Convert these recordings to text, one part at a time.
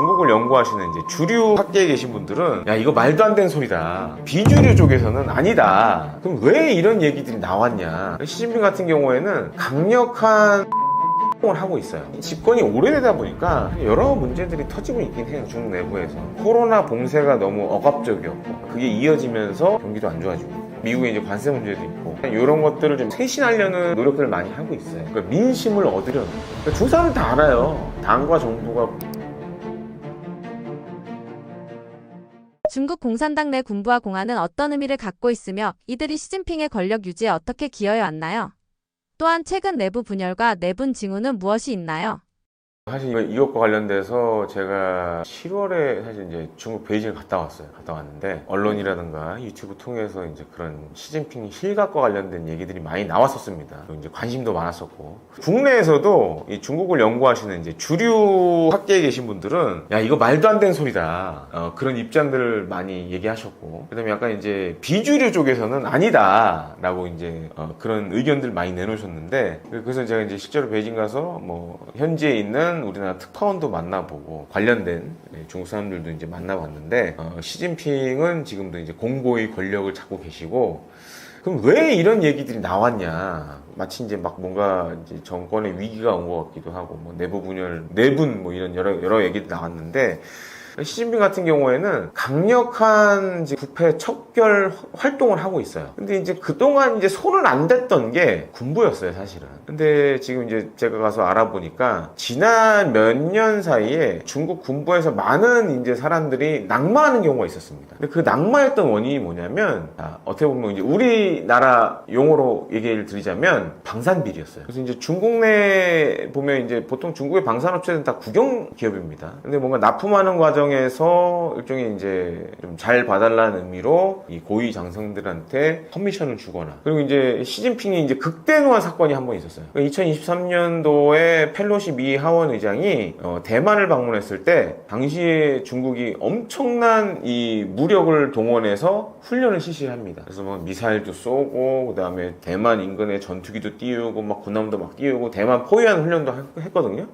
중국을 연구하시는 이제 주류 학계에 계신 분들은 야 이거 말도 안 되는 소리다. 비주류 쪽에서는 아니다. 그럼 왜 이런 얘기들이 나왔냐? 시진핑 같은 경우에는 강력한 을 하고 있어요. 집권이 오래되다 보니까 여러 문제들이 터지고 있긴 해요. 중국 내부에서. 코로나 봉쇄가 너무 억압적이었고 그게 이어지면서 경기도 안 좋아지고 미국에 이제 관세 문제도 있고 이런 것들을 좀 쇄신하려는 노력들을 많이 하고 있어요. 그러니까 민심을 얻으려는. 그러니까 두 사람은 다 알아요. 당과 정부가. 중국 공산당 내 군부와 공안은 어떤 의미를 갖고 있으며 이들이 시진핑의 권력 유지에 어떻게 기여해 왔나요? 또한 최근 내부 분열과 내분 징후는 무엇이 있나요? 사실 이것과 관련돼서 제가 7월에 사실 이제 중국 베이징을 갔다 왔어요. 갔다 왔는데 언론이라든가 유튜브 통해서 이제 그런 시진핑 실각과 관련된 얘기들이 많이 나왔었습니다. 그리고 이제 관심도 많았었고 국내에서도 이 중국을 연구하시는 이제 주류 학계에 계신 분들은 야 이거 말도 안 되는 소리다. 그런 입장들을 많이 얘기하셨고 그다음에 약간 이제 비주류 쪽에서는 아니다라고 이제 그런 의견들 많이 내놓으셨는데 그래서 제가 이제 실제로 베이징 가서 뭐 현지에 있는 우리나라 특파원도 만나보고 관련된 중국 사람들도 이제 만나봤는데 시진핑은 지금도 이제 공고히 권력을 잡고 계시고 그럼 왜 이런 얘기들이 나왔냐? 마치 이제 막 뭔가 이제 정권의 위기가 온 것 같기도 하고 뭐 내부 분열, 내분 뭐 이런 여러 얘기도 나왔는데 시진핑 같은 경우에는 강력한 이제 부패 척결 활동을 하고 있어요. 근데 이제 그동안 이제 손을 안 댔던 게 군부였어요, 사실은. 근데 지금 이제 제가 가서 알아보니까 지난 몇 년 사이에 중국 군부에서 많은 이제 사람들이 낙마하는 경우가 있었습니다. 근데 그 낙마했던 원인이 뭐냐면 어떻게 보면 이제 우리나라 용어로 얘기를 드리자면 방산비리였어요. 그래서 이제 중국 내 보면 이제 보통 중국의 방산업체는 다 국영 기업입니다. 근데 뭔가 납품하는 과정에서 일종의 이제 좀 잘 봐달라는 의미로 이 고위 장성들한테 커미션을 주거나 그리고 이제 시진핑이 이제 극대노한 사건이 한 번 있었어요. 2023년도에 펠로시 미 하원 의장이 대만을 방문했을 때 당시에 중국이 엄청난 이 무력을 동원해서 훈련을 실시합니다. 그래서 뭐 미사일도 쏘고 그다음에 대만 인근에 전투기도 띄우고 막 군함도 막 띄우고 대만 포위하는 훈련도 했거든요.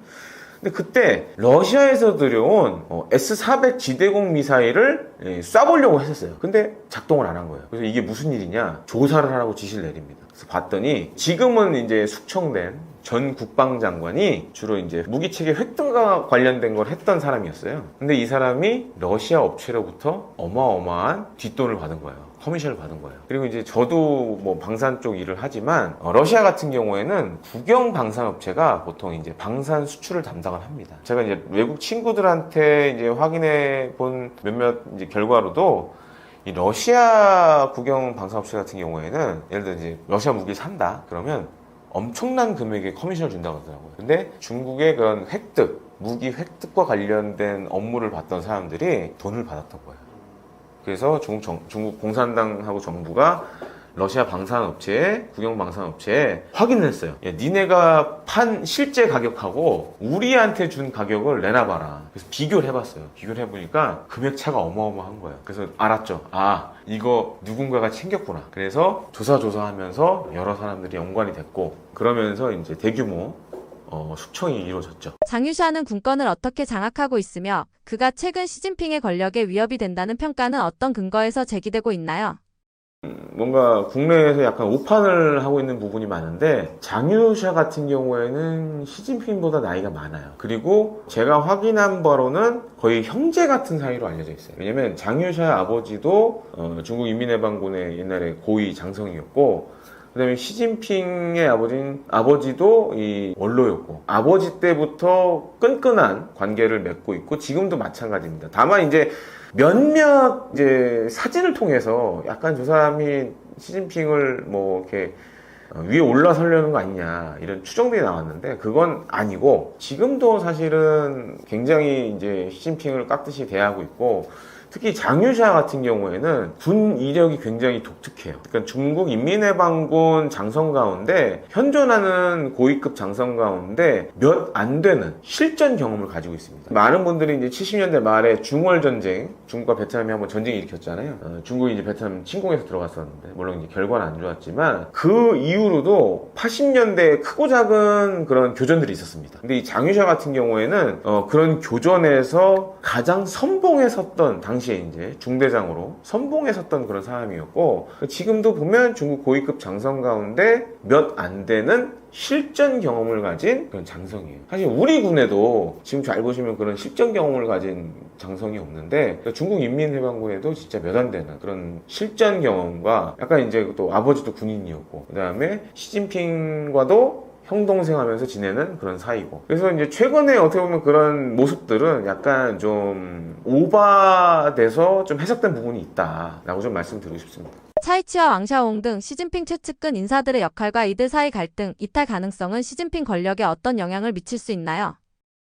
근데 그때 러시아에서 들여온 S-400 지대공 미사일을 쏴보려고 했었어요. 근데 작동을 안 한 거예요. 그래서 이게 무슨 일이냐? 조사를 하라고 지시를 내립니다. 그래서 봤더니 지금은 이제 숙청된 전 국방장관이 주로 이제 무기체계 획득과 관련된 걸 했던 사람이었어요. 근데 이 사람이 러시아 업체로부터 어마어마한 뒷돈을 받은 거예요. 커미션을 받은 거예요. 그리고 이제 저도 뭐 방산 쪽 일을 하지만 러시아 같은 경우에는 국영 방산업체가 보통 이제 방산 수출을 담당을 합니다. 제가 이제 외국 친구들한테 이제 확인해 본 몇몇 이제 결과로도 이 러시아 국영 방산업체 같은 경우에는 예를 들어 이제 러시아 무기를 산다 그러면 엄청난 금액의 커미션을 준다고 하더라고요. 근데 중국의 그런 무기 획득과 관련된 업무를 받던 사람들이 돈을 받았던 거예요. 그래서 중국 공산당하고 정부가 러시아 방산업체에, 국영 방산업체에 확인을 했어요. 야, 니네가 판 실제 가격하고 우리한테 준 가격을 내놔봐라. 그래서 비교를 해봤어요. 비교를 해보니까 금액 차가 어마어마한 거예요. 그래서 알았죠. 아, 이거 누군가가 챙겼구나. 그래서 조사하면서 여러 사람들이 연관이 됐고, 그러면서 이제 대규모 숙청이 이루어졌죠. 장유샤는 군권을 어떻게 장악하고 있으며 그가 최근 시진핑의 권력에 위협이 된다는 평가는 어떤 근거에서 제기되고 있나요? 뭔가 국내에서 약간 오판을 하고 있는 부분이 많은데 장유샤 같은 경우에는 시진핑보다 나이가 많아요. 그리고 제가 확인한 바로는 거의 형제 같은 사이로 알려져 있어요. 왜냐면 장유샤 아버지도 중국 인민해방군의 옛날에 고위 장성이었고 그 다음에 시진핑의 아버지도 이 원로였고 아버지 때부터 끈끈한 관계를 맺고 있고 지금도 마찬가지입니다. 다만 이제 몇몇 이제 사진을 통해서 약간 저 사람이 시진핑을 뭐 이렇게 위에 올라서려는 거 아니냐 이런 추정들이 나왔는데 그건 아니고 지금도 사실은 굉장히 이제 시진핑을 깍듯이 대하고 있고 특히 장유샤 같은 경우에는 군 이력이 굉장히 독특해요. 그러니까 중국 인민해방군 장성 가운데 현존하는 고위급 장성 가운데 몇 안 되는 실전 경험을 가지고 있습니다. 많은 분들이 이제 70년대 말에 중월 전쟁, 중국과 베트남이 한번 전쟁을 일으켰잖아요. 중국이 이제 베트남 침공해서 들어갔었는데 물론 이제 결과는 안 좋았지만 그 이후로도 80년대에 크고 작은 그런 교전들이 있었습니다. 근데 이 장유샤 같은 경우에는 그런 교전에서 가장 선봉에 섰던 당시에 이제 중대장으로 선봉에 섰던 그런 사람이었고 지금도 보면 중국 고위급 장성 가운데 몇 안 되는 실전 경험을 가진 그런 장성이에요. 사실 우리 군에도 지금 잘 보시면 그런 실전 경험을 가진 장성이 없는데 중국 인민해방군에도 진짜 몇 안 되는 그런 실전 경험과 약간 이제 또 아버지도 군인이었고 그 다음에 시진핑과도 형 동생 하면서 지내는 그런 사이고 그래서 이제 최근에 어떻게 보면 그런 모습들은 약간 좀 오바돼서 좀 해석된 부분이 있다라고 좀 말씀드리고 싶습니다. 차이치와 왕샤오홍 등 시진핑 최측근 인사들의 역할과 이들 사이 갈등, 이탈 가능성은 시진핑 권력에 어떤 영향을 미칠 수 있나요?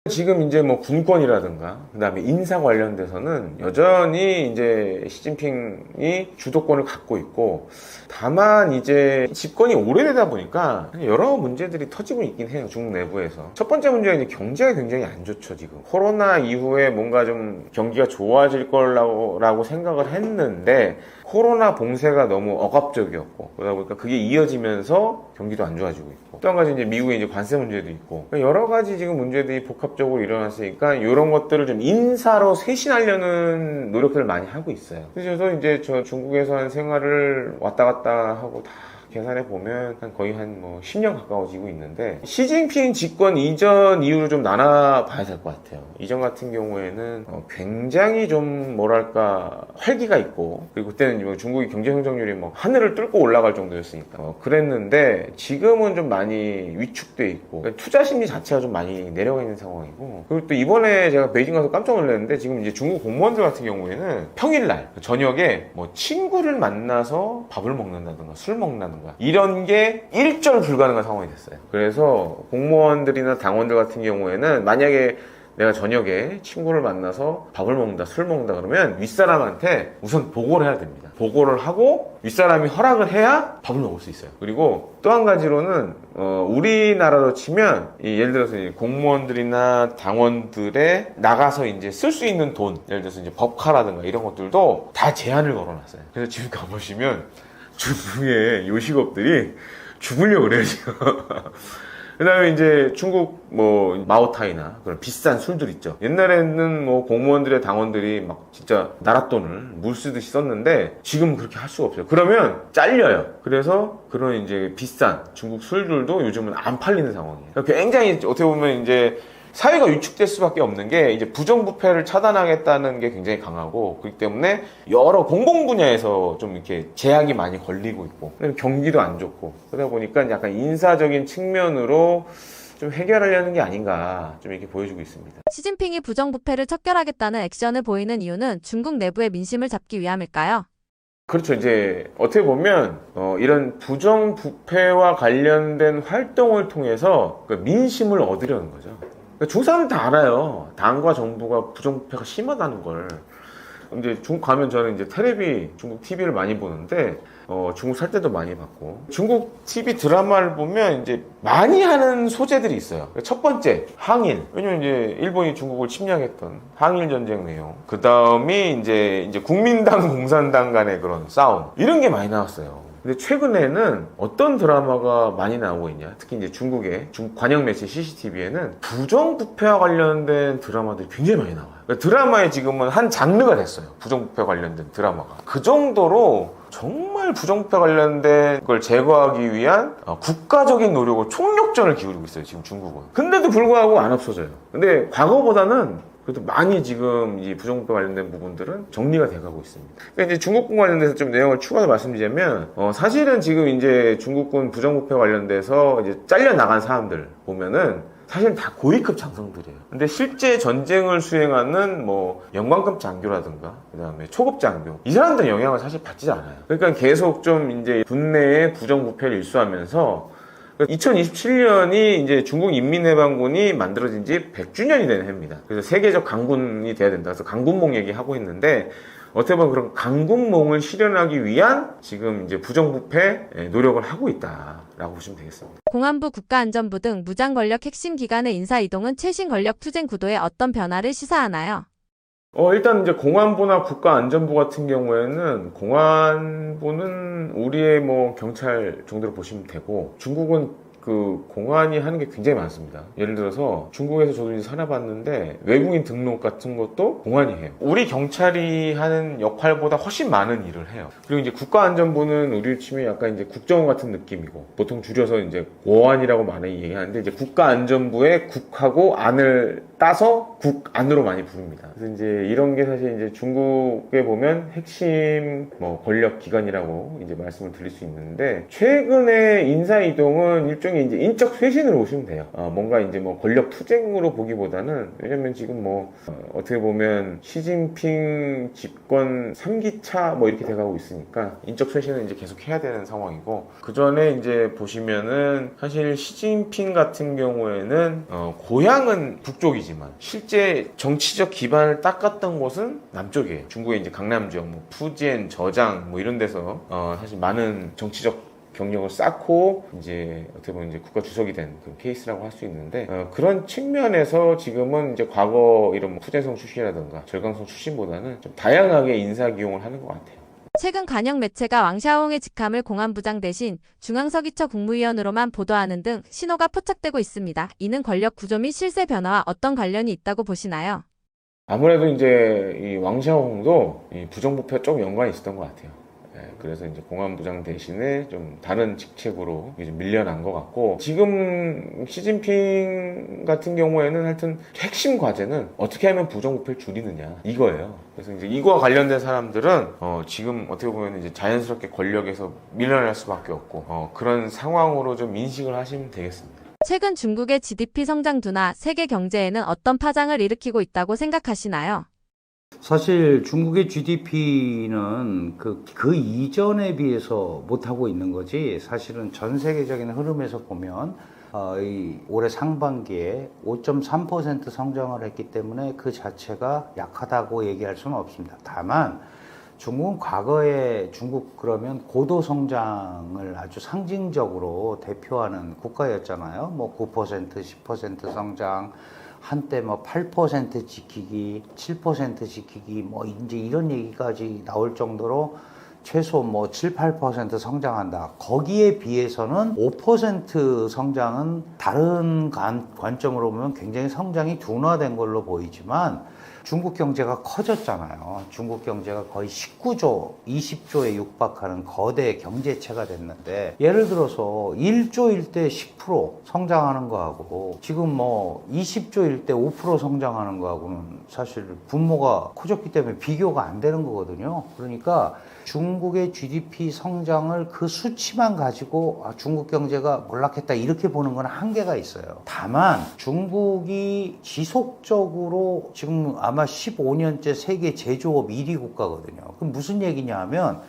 지금 이제 뭐 군권이라든가 그다음에 인사 관련돼서는 여전히 이제 시진핑이 주도권을 갖고 있고 다만 이제 집권이 오래되다 보니까 여러 문제들이 터지고 있긴 해요. 중국 내부에서. 첫 번째 문제는 이제 경제가 굉장히 안 좋죠, 지금. 코로나 이후에 뭔가 좀 경기가 좋아질 거라고 생각을 했는데 코로나 봉쇄가 너무 억압적이었고 그러다 보니까 그게 이어지면서 경기도 안 좋아지고 있고 또 한 가지 이제 미국의 이제 관세 문제도 있고 여러 가지 지금 문제들이 복합적으로 일어났으니까 이런 것들을 좀 인사로 쇄신하려는 노력들을 많이 하고 있어요. 그래서 이제 저 중국에서 한 생활을 왔다 갔다 하고 다 계산해 보면 거의 한 10년 가까워지고 있는데 시진핑 집권 이전 이후로 좀 나눠 봐야 될 것 같아요. 이전 같은 경우에는 굉장히 좀 뭐랄까 활기가 있고 그리고 그때는 중국의 경제 성장률이 하늘을 뚫고 올라갈 정도였으니까 그랬는데 지금은 좀 많이 위축돼 있고 그러니까 투자 심리 자체가 좀 많이 내려가 있는 상황이고 그리고 또 이번에 제가 베이징 가서 깜짝 놀랐는데 지금 이제 중국 공무원들 같은 경우에는 평일날 저녁에 친구를 만나서 밥을 먹는다든가 술 먹는다든가 이런 게 일절 불가능한 상황이 됐어요. 그래서 공무원들이나 당원들 같은 경우에는 만약에 내가 저녁에 친구를 만나서 밥을 먹는다, 술 먹는다 그러면 윗사람한테 우선 보고를 해야 됩니다. 보고를 하고 윗사람이 허락을 해야 밥을 먹을 수 있어요. 그리고 또 한 가지로는 우리나라로 치면 예를 들어서 공무원들이나 당원들의 나가서 이제 쓸 수 있는 돈, 예를 들어서 이제 법카라든가 이런 것들도 다 제한을 걸어놨어요. 그래서 지금 가보시면 중국의 요식업들이 죽으려고 그래요, 지금. 그 다음에 이제 중국 마오타이나 그런 비싼 술들 있죠. 옛날에는 공무원들의 당원들이 막 진짜 나랏돈을 물 쓰듯이 썼는데 지금은 그렇게 할 수가 없어요. 그러면 잘려요. 그래서 그런 이제 비싼 중국 술들도 요즘은 안 팔리는 상황이에요. 그러니까 굉장히 어떻게 보면 이제 사회가 위축될 수밖에 없는 게 이제 부정부패를 차단하겠다는 게 굉장히 강하고 그렇기 때문에 여러 공공 분야에서 좀 이렇게 제약이 많이 걸리고 있고 경기도 안 좋고 그러다 보니까 약간 인사적인 측면으로 좀 해결하려는 게 아닌가 좀 이렇게 보여주고 있습니다. 시진핑이 부정부패를 척결하겠다는 액션을 보이는 이유는 중국 내부의 민심을 잡기 위함일까요? 그렇죠. 이제 어떻게 보면 이런 부정부패와 관련된 활동을 통해서 그 민심을 얻으려는 거죠. 중국 사람은 다 알아요. 당과 정부가 부정부패가 심하다는 걸. 이제 중국 가면 저는 이제 중국 TV를 많이 보는데, 중국 살 때도 많이 봤고. 중국 TV 드라마를 보면 이제 많이 하는 소재들이 있어요. 첫 번째, 항일. 왜냐면 이제 일본이 중국을 침략했던 항일 전쟁 내용. 그 다음이 이제 국민당, 공산당 간의 그런 싸움. 이런 게 많이 나왔어요. 근데 최근에는 어떤 드라마가 많이 나오고 있냐? 특히 이제 중국 관영 매체 CCTV에는 부정부패와 관련된 드라마들이 굉장히 많이 나와요. 그러니까 드라마에 지금은 한 장르가 됐어요. 부정부패 관련된 드라마가. 그 정도로 정말 부정부패 관련된 걸 제거하기 위한 국가적인 노력을 총력전을 기울이고 있어요. 지금 중국은. 근데도 불구하고 안 없어져요. 근데 과거보다는 그래도 많이 지금 이 부정부패 관련된 부분들은 정리가 돼가고 있습니다. 그러니까 이제 중국군 관련돼서 좀 내용을 추가로 말씀드리자면, 사실은 지금 이제 중국군 부정부패 관련돼서 이제 잘려나간 사람들 보면은 사실 다 고위급 장성들이에요. 근데 실제 전쟁을 수행하는 영관급 장교라든가, 그 다음에 초급 장교. 이 사람들은 영향을 사실 받지 않아요. 그러니까 계속 좀 이제 군내에 부정부패를 일수하면서 2027년이 이제 중국 인민해방군이 만들어진 지 100주년이 되는 해입니다. 그래서 세계적 강군이 돼야 된다. 그래서 강군몽 얘기하고 있는데 어떻게 보면 그런 강군몽을 실현하기 위한 지금 이제 부정부패 노력을 하고 있다라고 보시면 되겠습니다. 공안부, 국가안전부 등 무장 권력 핵심 기관의 인사 이동은 최신 권력 투쟁 구도에 어떤 변화를 시사하나요? 일단 이제 공안부나 국가안전부 같은 경우에는 공안부는 우리의 뭐 경찰 정도로 보시면 되고 중국은 그 공안이 하는 게 굉장히 많습니다. 예를 들어서 중국에서 저도 이제 살아봤는데 외국인 등록 같은 것도 공안이 해요. 우리 경찰이 하는 역할보다 훨씬 많은 일을 해요. 그리고 이제 국가안전부는 우리를 치면 약간 이제 국정원 같은 느낌이고 보통 줄여서 이제 고안이라고 많이 얘기하는데 이제 국가안전부의 국하고 안을 따서 국안으로 많이 부릅니다. 그래서 이제 이런 게 사실 이제 중국에 보면 핵심 뭐 권력 기관이라고 이제 말씀을 드릴 수 있는데 최근에 인사 이동은 일종의 이제 인적 쇄신으로 보시면 돼요. 뭔가 이제 뭐 권력 투쟁으로 보기보다는 왜냐면 지금 뭐 어떻게 보면 시진핑 집권 3기차 뭐 이렇게 돼가고 있으니까 인적 쇄신은 이제 계속 해야 되는 상황이고 그 전에 이제 보시면은 사실 시진핑 같은 경우에는 고향은 북쪽이지만 실제 정치적 기반을 닦았던 곳은 남쪽이에요. 중국의 이제 강남 지역, 뭐 푸지엔, 저장 뭐 이런 데서 사실 많은 정치적 경력을 쌓고 이제 어떻게 보면 이제 국가 주석이 된 그런 케이스라고 할 수 있는데 그런 측면에서 지금은 이제 과거 이런 뭐 푸젠성 출신이라든가 절강성 출신보다는 좀 다양하게 인사 기용을 하는 것 같아요. 최근 관영 매체가 왕샤오홍의 직함을 공안부장 대신 중앙서기처 국무위원으로만 보도하는 등 신호가 포착되고 있습니다. 이는 권력 구조 및 실세 변화와 어떤 관련이 있다고 보시나요? 아무래도 이제 이 왕샤오홍도 이 부정부패와 좀 연관이 있었던 것 같아요. 그래서 이제 공안부장 대신에 좀 다른 직책으로 이제 밀려난 것 같고 지금 시진핑 같은 경우에는 하여튼 핵심 과제는 어떻게 하면 부정부패를 줄이느냐 이거예요. 그래서 이제 이거와 관련된 사람들은 지금 어떻게 보면 이제 자연스럽게 권력에서 밀려날 수밖에 없고 그런 상황으로 좀 인식을 하시면 되겠습니다. 최근 중국의 GDP 성장도나 세계 경제에는 어떤 파장을 일으키고 있다고 생각하시나요? 사실 중국의 GDP는 그 이전에 비해서 못하고 있는 거지 사실은 전 세계적인 흐름에서 보면 이 올해 상반기에 5.3% 성장을 했기 때문에 그 자체가 약하다고 얘기할 수는 없습니다. 다만 중국은 과거에 중국 그러면 고도 성장을 아주 상징적으로 대표하는 국가였잖아요. 뭐 9%, 10% 성장, 한때 뭐 8% 지키기, 7% 지키기, 뭐 이제 이런 얘기까지 나올 정도로 최소 뭐 7, 8% 성장한다. 거기에 비해서는 5% 성장은 다른 관점으로 보면 굉장히 성장이 둔화된 걸로 보이지만 중국 경제가 커졌잖아요. 중국 경제가 거의 19조, 20조에 육박하는 거대 경제체가 됐는데 예를 들어서 1조일 때 10% 성장하는 거하고 지금 뭐 20조일 때 5% 성장하는 거하고는 사실 분모가 커졌기 때문에 비교가 안 되는 거거든요. 그러니까 중국의 GDP 성장을 그 수치만 가지고 중국 경제가 몰락했다 이렇게 보는 건 한계가 있어요. 다만 중국이 지속적으로 지금 아마 15년째 세계 제조업 1위 국가거든요. 그럼 무슨 얘기냐 하면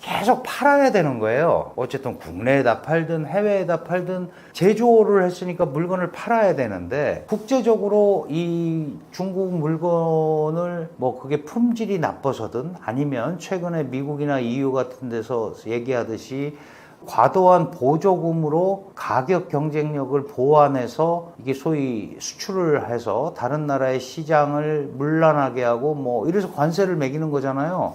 계속 팔아야 되는 거예요. 어쨌든 국내에다 팔든 해외에다 팔든 제조를 했으니까 물건을 팔아야 되는데 국제적으로 이 중국 물건을 뭐 그게 품질이 나빠서든 아니면 최근에 미국이나 EU 같은 데서 얘기하듯이 과도한 보조금으로 가격 경쟁력을 보완해서 이게 소위 수출을 해서 다른 나라의 시장을 물란하게 하고 뭐 이래서 관세를 매기는 거잖아요.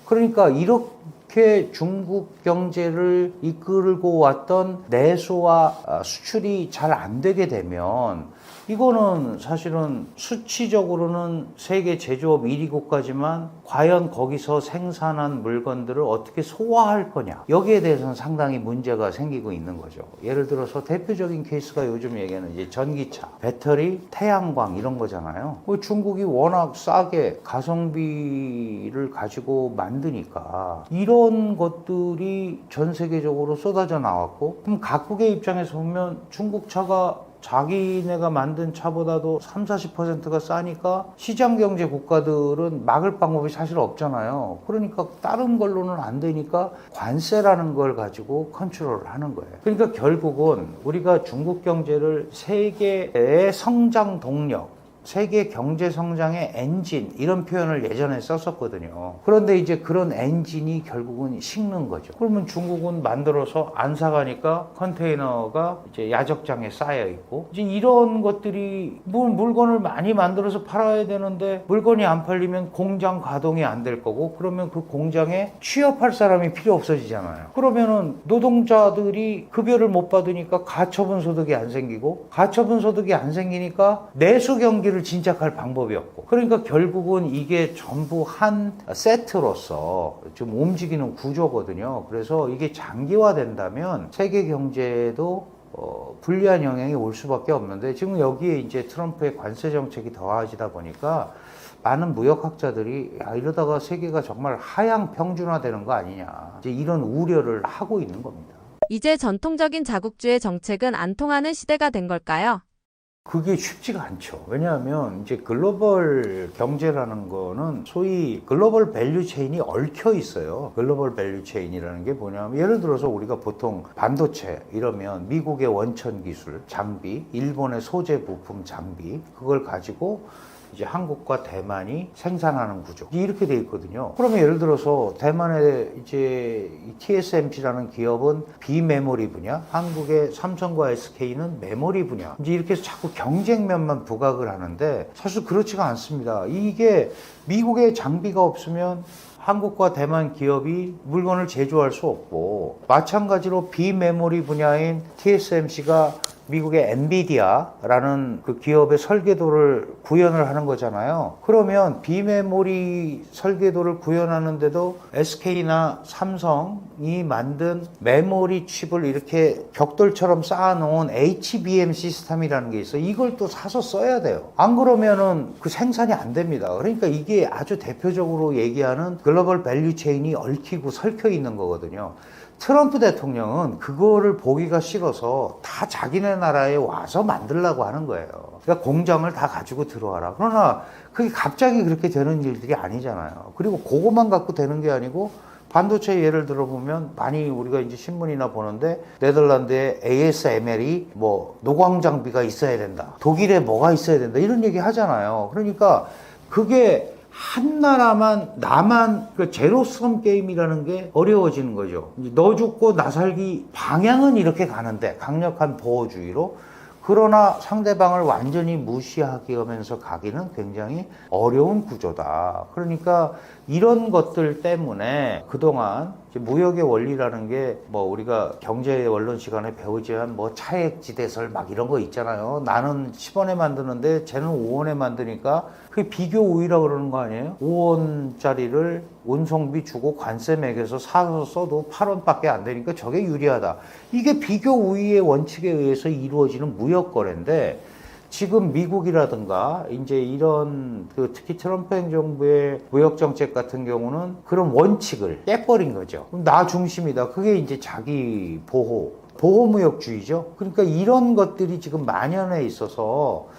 그러니까 이렇게 중국 경제를 이끌고 왔던 내수와 수출이 잘 안 되게 되면 이거는 사실은 수치적으로는 세계 제조업 1위 국가지만 과연 거기서 생산한 물건들을 어떻게 소화할 거냐 여기에 대해서는 상당히 문제가 생기고 있는 거죠. 예를 들어서 대표적인 케이스가 요즘 얘기하는 이제 전기차, 배터리, 태양광 이런 거잖아요. 중국이 워낙 싸게 가성비를 가지고 만드니까 이런 것들이 전 세계적으로 쏟아져 나왔고 그럼 각국의 입장에서 보면 중국 차가 자기네가 만든 차보다도 30-40%가 싸니까 시장 경제 국가들은 막을 방법이 사실 없잖아요. 그러니까 다른 걸로는 안 되니까 관세라는 걸 가지고 컨트롤을 하는 거예요. 그러니까 결국은 우리가 중국 경제를 세계의 성장 동력, 세계 경제 성장의 엔진 이런 표현을 예전에 썼었거든요. 그런데 이제 그런 엔진이 결국은 식는 거죠. 그러면 중국은 만들어서 안 사가니까 컨테이너가 이제 야적장에 쌓여 있고, 이제 이런 것들이 물건을 많이 만들어서 팔아야 되는데 물건이 안 팔리면 공장 가동이 안 될 거고, 그러면 그 공장에 취업할 사람이 필요 없어지잖아요. 그러면은 노동자들이 급여를 못 받으니까 가처분 소득이 안 생기고, 가처분 소득이 안 생기니까 내수 경기를 진작할 방법이 없고, 그러니까 결국은 이게 전부 한 세트로서 좀 움직이는 구조거든요. 그래서 이게 장기화된다면 세계 경제에도 불리한 영향이 올 수밖에 없는데, 지금 여기에 이제 트럼프의 관세 정책이 더해지다 보니까 많은 무역학자들이 이러다가 세계가 정말 하향 평준화되는 거 아니냐, 이제 이런 우려를 하고 있는 겁니다. 이제 전통적인 자국주의 정책은 안 통하는 시대가 된 걸까요? 그게 쉽지가 않죠. 왜냐하면 이제 글로벌 경제라는 거는 소위 글로벌 밸류 체인이 얽혀 있어요. 글로벌 밸류 체인이라는 게 뭐냐면, 예를 들어서 우리가 보통 반도체 이러면 미국의 원천 기술, 장비, 일본의 소재 부품 장비, 그걸 가지고 이제 한국과 대만이 생산하는 구조, 이렇게 돼 있거든요. 그러면 예를 들어서 대만의 이제 TSMC라는 기업은 비메모리 분야, 한국의 삼성과 SK는 메모리 분야, 이제 이렇게 해서 자꾸 경쟁면만 부각을 하는데 사실 그렇지가 않습니다. 이게 미국의 장비가 없으면 한국과 대만 기업이 물건을 제조할 수 없고, 마찬가지로 비메모리 분야인 TSMC가 미국의 엔비디아라는 그 기업의 설계도를 구현을 하는 거잖아요. 그러면 비메모리 설계도를 구현하는데도 SK나 삼성이 만든 메모리 칩을 이렇게 벽돌처럼 쌓아놓은 HBM 시스템이라는 게 있어요. 이걸 또 사서 써야 돼요. 안 그러면은 그 생산이 안 됩니다. 그러니까 이게 아주 대표적으로 얘기하는 글로벌 밸류 체인이 얽히고 설켜 있는 거거든요. 트럼프 대통령은 그거를 보기가 싫어서 다 자기네 나라에 와서 만들려고 하는 거예요. 그러니까 공장을 다 가지고 들어와라. 그러나 그게 갑자기 그렇게 되는 일들이 아니잖아요. 그리고 그것만 갖고 되는 게 아니고, 반도체 예를 들어보면 많이 우리가 이제 신문이나 보는데, 네덜란드에 ASML이 뭐 노광 장비가 있어야 된다, 독일에 뭐가 있어야 된다, 이런 얘기 하잖아요. 그러니까 그게 한 나라만, 나만, 그 제로섬 게임이라는 게 어려워지는 거죠. 너 죽고 나 살기 방향은 이렇게 가는데, 강력한 보호주의로. 그러나 상대방을 완전히 무시하면서 가기는 굉장히 어려운 구조다. 그러니까 이런 것들 때문에 그동안 무역의 원리라는 게, 뭐 우리가 경제 원론 시간에 배우지만 뭐 차액지대설 막 이런 거 있잖아요. 나는 10원에 만드는데 쟤는 5원에 만드니까 그게 비교 우위라고 그러는 거 아니에요? 5원짜리를 운송비 주고 관세 매겨서 사서 써도 8원밖에 안 되니까 저게 유리하다. 이게 비교 우위의 원칙에 의해서 이루어지는 무역 거래인데, 지금 미국이라든가 이제 이런 특히 트럼프 행정부의 무역 정책 같은 경우는 그런 원칙을 깨버린 거죠. 그럼 나 중심이다. 그게 이제 자기 보호무역주의죠. 그러니까 이런 것들이 지금 만연해 있어서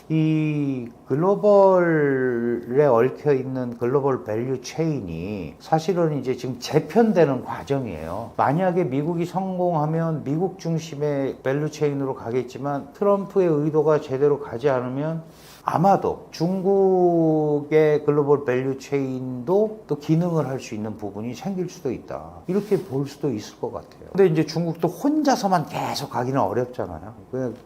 이 글로벌에 얽혀 있는 글로벌 밸류 체인이 사실은 이제 지금 재편되는 과정이에요. 만약에 미국이 성공하면 미국 중심의 밸류 체인으로 가겠지만, 트럼프의 의도가 제대로 가지 않으면 아마도 중국의 글로벌 밸류 체인도 또 기능을 할 수 있는 부분이 생길 수도 있다, 이렇게 볼 수도 있을 것 같아요. 근데 이제 중국도 혼자서만 계속 가기는 어렵잖아요.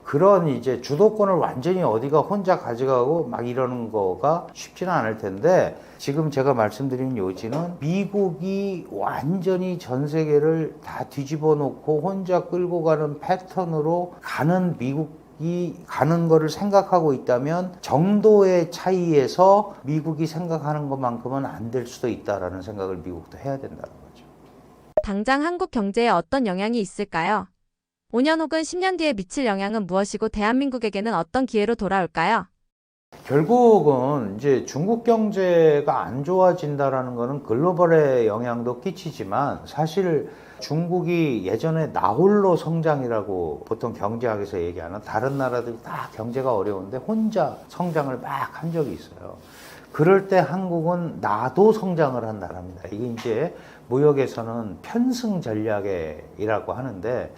그런 이제 주도권을 완전히 어디가 혼자 가져가고 막 이러는 거가 쉽지는 않을 텐데, 지금 제가 말씀드린 요지는 미국이 완전히 전 세계를 다 뒤집어 놓고 혼자 끌고 가는 패턴으로 가는 이 가는 거를 생각하고 있다면, 정도의 차이에서 미국이 생각하는 것만큼은 안 될 수도 있다라는 생각을 미국도 해야 된다는 거죠. 당장 한국 경제에 어떤 영향이 있을까요? 5년 혹은 10년 뒤에 미칠 영향은 무엇이고, 대한민국에게는 어떤 기회로 돌아올까요? 결국은 이제 중국 경제가 안 좋아진다라는 거는 글로벌에 영향도 끼치지만 사실 중국이 예전에 나홀로 성장이라고 보통 경제학에서 얘기하는 다른 나라들이 다 경제가 어려운데 혼자 성장을 막 한 적이 있어요. 그럴 때 한국은 나도 성장을 한 나라입니다. 이게 이제 무역에서는 편승 전략이라고 하는데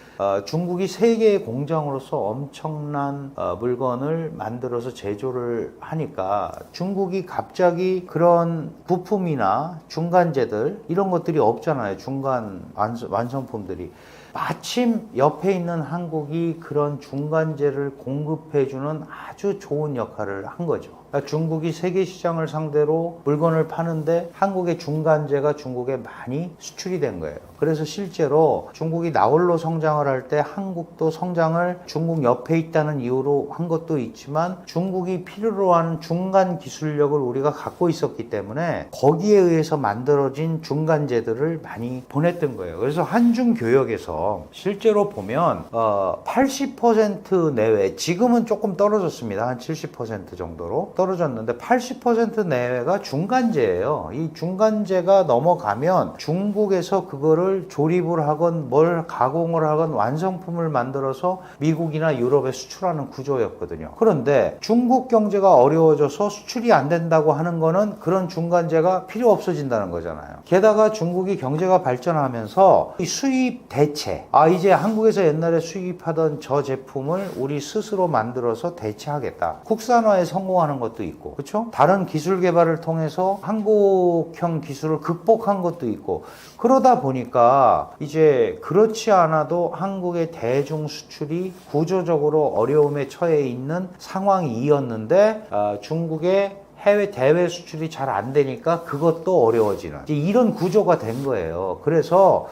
중국이 세계의 공장으로서 엄청난 물건을 만들어서 제조를 하니까 중국이 갑자기 그런 부품이나 중간재들 이런 것들이 없잖아요. 중간 완성품들이. 마침 옆에 있는 한국이 그런 중간재를 공급해주는 아주 좋은 역할을 한 거죠. 그러니까 중국이 세계 시장을 상대로 물건을 파는데 한국의 중간재가 중국에 많이 수출이 된 거예요. 그래서 실제로 중국이 나홀로 성장을 할 때 한국도 성장을 중국 옆에 있다는 이유로 한 것도 있지만 중국이 필요로 하는 중간 기술력을 우리가 갖고 있었기 때문에 거기에 의해서 만들어진 중간재들을 많이 보냈던 거예요. 그래서 한중 교역에서 실제로 보면 80% 내외, 지금은 조금 떨어졌습니다. 한 70% 정도로 떨어졌는데 80% 내외가 중간재예요. 이 중간재가 넘어가면 중국에서 그거를 조립을 하건 뭘 가공을 하건 완성품을 만들어서 미국이나 유럽에 수출하는 구조였거든요. 그런데 중국 경제가 어려워져서 수출이 안 된다고 하는 거는 그런 중간재가 필요 없어진다는 거잖아요. 게다가 중국이 경제가 발전하면서 이 수입 대체, 이제 한국에서 옛날에 수입하던 저 제품을 우리 스스로 만들어서 대체하겠다. 국산화에 성공하는 것도 있고, 그렇죠? 다른 기술 개발을 통해서 한국형 기술을 극복한 것도 있고, 그러다 보니까 이제 그렇지 않아도 한국의 대중 수출이 구조적으로 어려움에 처해 있는 상황이었는데 중국의 해외 대외 수출이 잘 안 되니까 그것도 어려워지는 이런 구조가 된 거예요. 그래서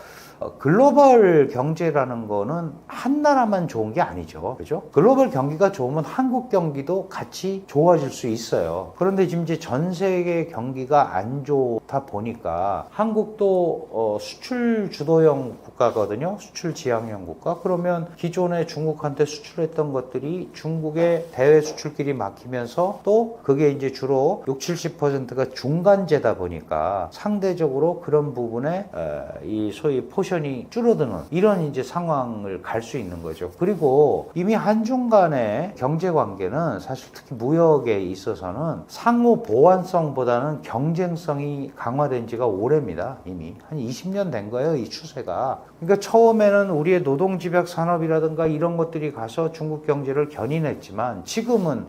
글로벌 경제라는 거는 한 나라만 좋은 게 아니죠. 그죠? 글로벌 경기가 좋으면 한국 경기도 같이 좋아질 수 있어요. 그런데 지금 이제 전 세계 경기가 안 좋다 보니까 한국도 수출 주도형 국가거든요. 수출 지향형 국가. 그러면 기존에 중국한테 수출했던 것들이 중국의 대외 수출길이 막히면서 또 그게 이제 주로 60-70%가 중간재다 보니까 상대적으로 그런 부분에 이 소위 포션이 줄어드는 이런 이제 상황을 갈 수 있는 거죠. 그리고 이미 한중 간의 경제 관계는 사실 특히 무역에 있어서는 상호 보완성보다는 경쟁성이 강화된 지가 오래입니다. 이미 한 20년 된 거예요, 이 추세가. 그러니까 처음에는 우리의 노동집약 산업이라든가 이런 것들이 가서 중국 경제를 견인했지만 지금은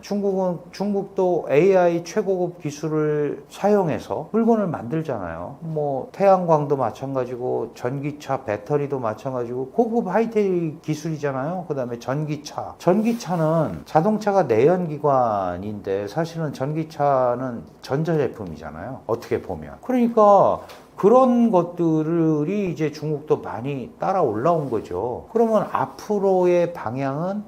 중국도 AI 최고급 기술을 사용해서 물건을 만들잖아요. 뭐 태양광도 마찬가지고 전기차 배터리도 마찬가지고 고급 하이테크 기술이잖아요. 그 다음에 전기차는 자동차가 내연기관인데 사실은 전기차는 전자제품이잖아요. 어떻게 보면. 그러니까 그런 것들이 이제 중국도 많이 따라 올라온 거죠. 그러면 앞으로의 방향은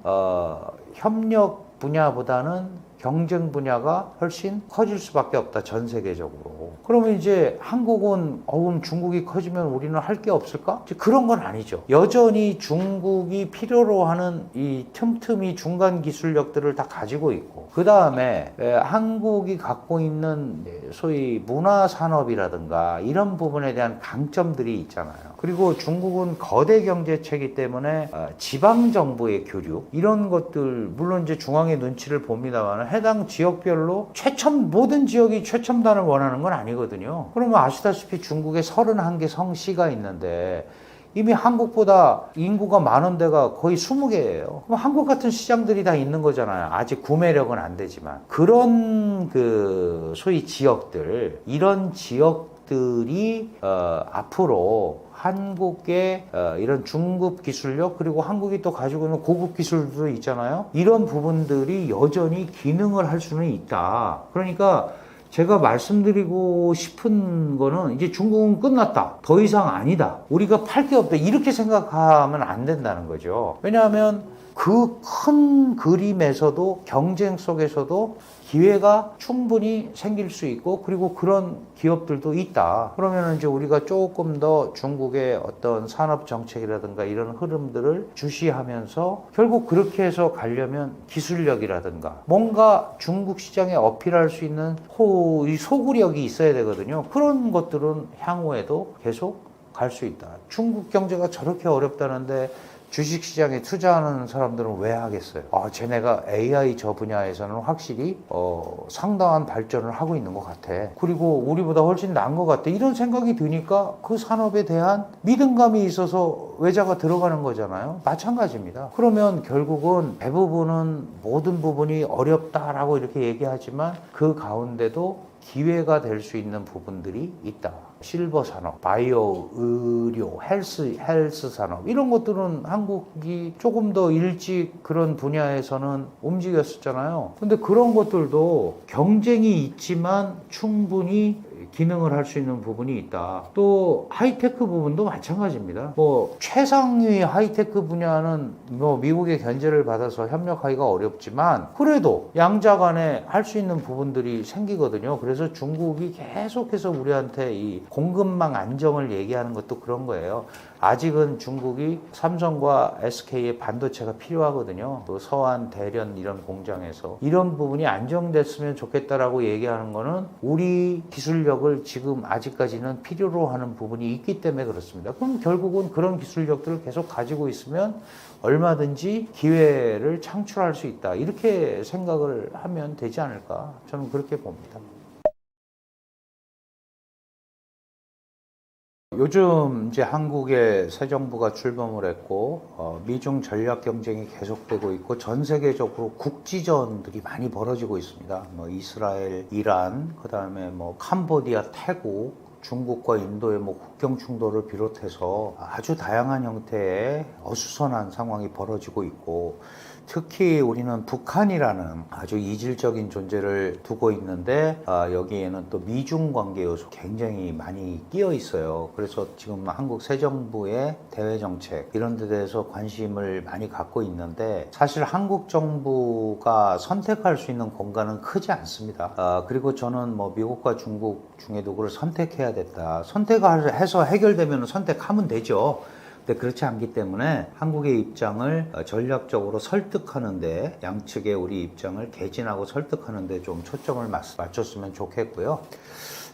협력 분야보다는 경쟁 분야가 훨씬 커질 수밖에 없다, 전 세계적으로. 그러면 이제 한국은 중국이 커지면 우리는 할 게 없을까? 그런 건 아니죠. 여전히 중국이 필요로 하는 이 틈틈이 중간 기술력들을 다 가지고 있고, 그 다음에 한국이 갖고 있는 소위 문화 산업이라든가 이런 부분에 대한 강점들이 있잖아요. 그리고 중국은 거대 경제체이기 때문에 지방 정부의 교류 이런 것들, 물론 이제 중앙의 눈치를 봅니다만 해당 지역별로 모든 지역이 최첨단을 원하는 건 아니거든요. 그러면 아시다시피 중국에 31개 성시가 있는데 이미 한국보다 인구가 많은 데가 거의 20개예요. 그럼 한국 같은 시장들이 다 있는 거잖아요. 아직 구매력은 안 되지만. 그런 소위 지역들, 이런 지역들이 앞으로 한국의 이런 중급 기술력, 그리고 한국이 또 가지고 있는 고급 기술도 있잖아요. 이런 부분들이 여전히 기능을 할 수는 있다. 그러니까 제가 말씀드리고 싶은 거는 이제 중국은 끝났다. 더 이상 아니다. 우리가 팔 게 없다. 이렇게 생각하면 안 된다는 거죠. 왜냐하면 그 큰 그림에서도 경쟁 속에서도 기회가 충분히 생길 수 있고 그리고 그런 기업들도 있다. 그러면 이제 우리가 조금 더 중국의 어떤 산업 정책이라든가 이런 흐름들을 주시하면서 결국 그렇게 해서 가려면 기술력이라든가 뭔가 중국 시장에 어필할 수 있는 이 소구력이 있어야 되거든요. 그런 것들은 향후에도 계속 갈 수 있다. 중국 경제가 저렇게 어렵다는데 주식시장에 투자하는 사람들은 왜 하겠어요? 쟤네가 AI 저 분야에서는 확실히 상당한 발전을 하고 있는 것 같아. 그리고 우리보다 훨씬 나은 것 같아. 이런 생각이 드니까 그 산업에 대한 믿음감이 있어서 외자가 들어가는 거잖아요. 마찬가지입니다. 그러면 결국은 대부분은 모든 부분이 어렵다라고 이렇게 얘기하지만 그 가운데도 기회가 될 수 있는 부분들이 있다. 실버 산업, 바이오, 의료, 헬스 산업 이런 것들은 한국이 조금 더 일찍 그런 분야에서는 움직였었잖아요. 근데 그런 것들도 경쟁이 있지만 충분히 기능을 할 수 있는 부분이 있다. 또 하이테크 부분도 마찬가지입니다. 최상위 하이테크 분야는 미국의 견제를 받아서 협력하기가 어렵지만 그래도 양자 간에 할 수 있는 부분들이 생기거든요. 그래서 중국이 계속해서 우리한테 이 공급망 안정을 얘기하는 것도 그런 거예요. 아직은 중국이 삼성과 SK의 반도체가 필요하거든요. 그 서한, 대련 이런 공장에서 이런 부분이 안정됐으면 좋겠다라고 얘기하는 거는 우리 기술력을 지금 아직까지는 필요로 하는 부분이 있기 때문에 그렇습니다. 그럼 결국은 그런 기술력들을 계속 가지고 있으면 얼마든지 기회를 창출할 수 있다. 이렇게 생각을 하면 되지 않을까? 저는 그렇게 봅니다. 요즘 이제 한국의 새 정부가 출범을 했고 미중 전략 경쟁이 계속되고 있고 전 세계적으로 국지전들이 많이 벌어지고 있습니다. 이스라엘, 이란, 그다음에 캄보디아, 태국, 중국과 인도의 국경 충돌을 비롯해서 아주 다양한 형태의 어수선한 상황이 벌어지고 있고 특히 우리는 북한이라는 아주 이질적인 존재를 두고 있는데 여기에는 또 미중 관계 요소 굉장히 많이 끼어 있어요. 그래서 지금 한국 새 정부의 대외 정책 이런 데 대해서 관심을 많이 갖고 있는데 사실 한국 정부가 선택할 수 있는 공간은 크지 않습니다. 그리고 저는 미국과 중국 중에도 그걸 선택해야 됐다. 선택해서 해결되면 선택하면 되죠. 근데 그렇지 않기 때문에 한국의 입장을 전략적으로 설득하는데 양측의 우리 입장을 개진하고 설득하는데 좀 초점을 맞췄으면 좋겠고요.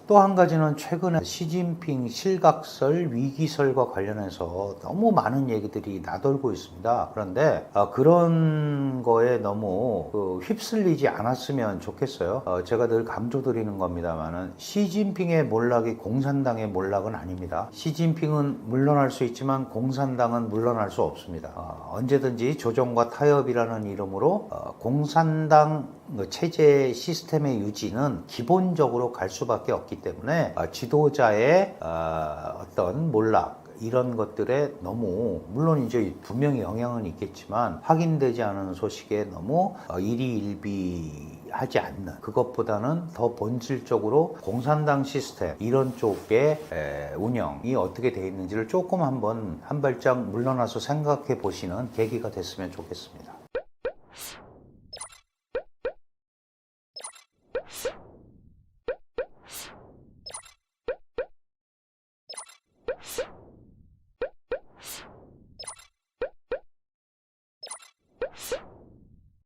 또 한 가지는 최근에 시진핑 실각설, 위기설과 관련해서 너무 많은 얘기들이 나돌고 있습니다. 그런데 그런 거에 너무 휩쓸리지 않았으면 좋겠어요. 제가 늘 강조드리는 겁니다만은 시진핑의 몰락이 공산당의 몰락은 아닙니다. 시진핑은 물러날 수 있지만 공산당은 물러날 수 없습니다. 언제든지 조정과 타협이라는 이름으로 공산당 체제 시스템의 유지는 기본적으로 갈 수밖에 없기 때문에 지도자의 어떤 몰락 이런 것들에 너무 물론 이제 분명히 영향은 있겠지만 확인되지 않은 소식에 너무 일희일비하지 않는 그것보다는 더 본질적으로 공산당 시스템 이런 쪽의 운영이 어떻게 돼 있는지를 조금 한 발짝 물러나서 생각해 보시는 계기가 됐으면 좋겠습니다.